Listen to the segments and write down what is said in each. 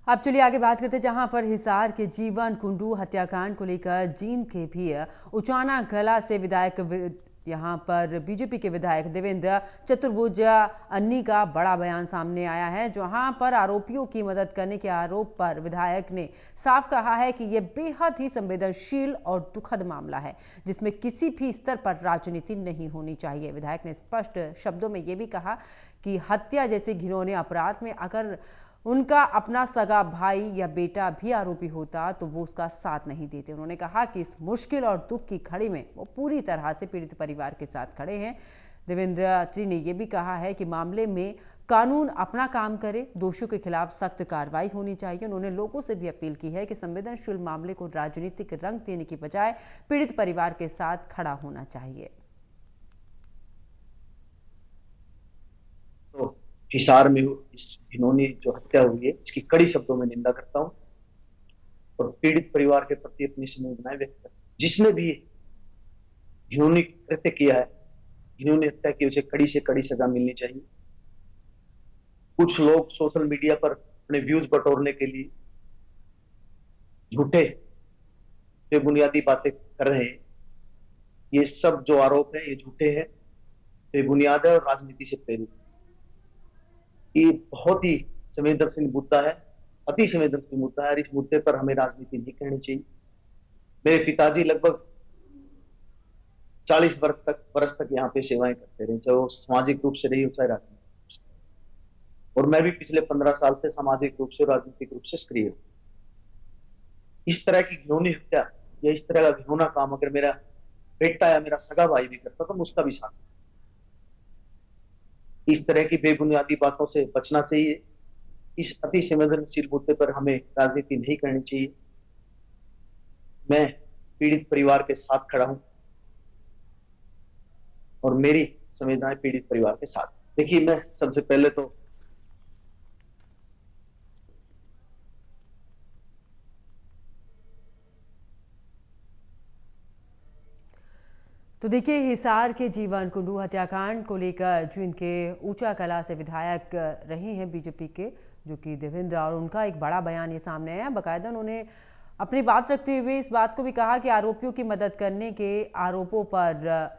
अब चलिए आगे बात करते हैं, जहां पर हिसार के जीवन कुंडू हत्याकांड को लेकर जींद के भी उचाना कला से विधायक यहां पर बीजेपी के विधायक देवेंद्र चतुर्भुज अन्नी का बड़ा बयान सामने आया है। जहां पर आरोपियों की मदद करने के आरोप पर विधायक ने साफ कहा है कि यह बेहद ही संवेदनशील और दुखद मामला है, जिसमें किसी भी स्तर पर राजनीति नहीं होनी चाहिए। विधायक ने स्पष्ट शब्दों में यह भी कहा कि हत्या जैसे घिनौने अपराध में अगर उनका अपना सगा भाई या बेटा भी आरोपी होता तो वो उसका साथ नहीं देते। उन्होंने कहा कि इस मुश्किल और दुख की घड़ी में वो पूरी तरह से पीड़ित परिवार के साथ खड़े हैं। देवेंद्र अत्री ने यह भी कहा है कि मामले में कानून अपना काम करे, दोषियों के खिलाफ सख्त कार्रवाई होनी चाहिए। उन्होंने लोगों से भी अपील की है कि संवेदनशील मामले को राजनीतिक रंग देने की बजाय पीड़ित परिवार के साथ खड़ा होना चाहिए। तो हिसार में इस घिनौनी जो हत्या हुई है, इसकी कड़ी शब्दों में निंदा करता हूं और पीड़ित परिवार के प्रति अपनी संवेदनाएं व्यक्त करता हूं। जिसने भी घिनौनी कृत्य किया है, घिनौनी हत्या की, उसे कड़ी से कड़ी सजा मिलनी चाहिए। कुछ लोग सोशल मीडिया पर अपने व्यूज बटोरने के लिए झूठे बेबुनियादी बातें कर रहे हैं। ये सब जो आरोप है, ये झूठे हैं, बेबुनियाद है और राजनीति से प्रेरित है। ये बहुत ही संवेदनशील मुद्दा है, अति संवेदनशील मुद्दा है और इस मुद्दे पर हमें राजनीति नहीं करनी चाहिए। मेरे पिताजी लगभग 40 वर्ष तक यहाँ पे सेवाएं करते रहे, चाहे वो सामाजिक रूप से रही हो चाहे राजनीतिक रूप से। और मैं भी पिछले 15 साल से सामाजिक रूप से राजनीतिक रूप से सक्रिय हूँ। इस तरह की घिनौनी हत्या या इस तरह का घिनौना काम अगर मेरा बेटा या मेरा सगा भाई भी करता तो मैं उसका भी साथ। इस तरह की बेबुनियादी बातों से बचना चाहिए। इस अति संवेदनशील मुद्दे पर हमें राजनीति नहीं करनी चाहिए। मैं पीड़ित परिवार के साथ खड़ा हूं और मेरी संवेदनाएं पीड़ित परिवार के साथ। देखिए, मैं सबसे पहले तो देखिए, हिसार के जीवन कुंडू हत्याकांड को लेकर जिनके ऊंचा कला से विधायक रही हैं बीजेपी के, जो कि देवेंद्र, और उनका एक बड़ा बयान ये सामने आया। बाकायदा उन्होंने अपनी बात रखते हुए इस बात को भी कहा कि आरोपियों की मदद करने के आरोपों पर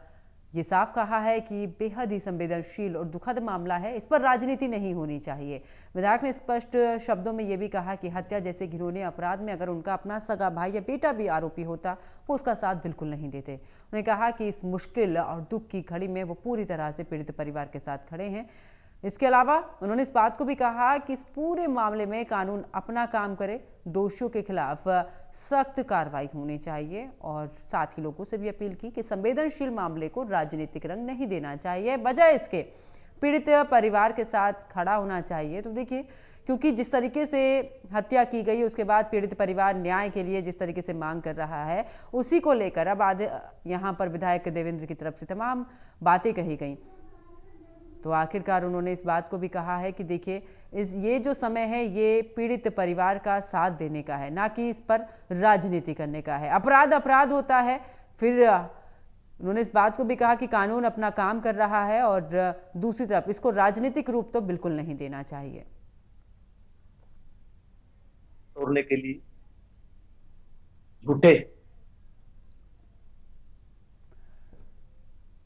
ये साफ कहा है कि बेहद ही संवेदनशील और दुखद मामला है, इस पर राजनीति नहीं होनी चाहिए। विधायक ने स्पष्ट शब्दों में यह भी कहा कि हत्या जैसे घिनौने अपराध में अगर उनका अपना सगा भाई या बेटा भी आरोपी होता वो उसका साथ बिल्कुल नहीं देते। उन्होंने कहा कि इस मुश्किल और दुख की घड़ी में वो पूरी तरह से पीड़ित परिवार के साथ खड़े हैं। इसके अलावा उन्होंने इस बात को भी कहा कि इस पूरे मामले में कानून अपना काम करे, दोषियों के खिलाफ सख्त कार्रवाई होनी चाहिए, और साथ ही लोगों से भी अपील की कि संवेदनशील मामले को राजनीतिक रंग नहीं देना चाहिए, बजाय इसके पीड़ित परिवार के साथ खड़ा होना चाहिए। तो देखिए, क्योंकि जिस तरीके से हत्या की गई उसके बाद पीड़ित परिवार न्याय के लिए जिस तरीके से मांग कर रहा है, उसी को लेकर अब आज यहाँ पर विधायक देवेंद्र की तरफ से तमाम बातें कही गई। तो आखिरकार उन्होंने इस बात को भी कहा है कि देखिए, ये जो समय है ये पीड़ित परिवार का साथ देने का है, ना कि इस पर राजनीति करने का है। अपराध अपराध होता है। फिर उन्होंने इस बात को भी कहा कि कानून अपना काम कर रहा है और दूसरी तरफ इसको राजनीतिक रूप तो बिल्कुल नहीं देना चाहिए। तोड़ने के लिए झूठे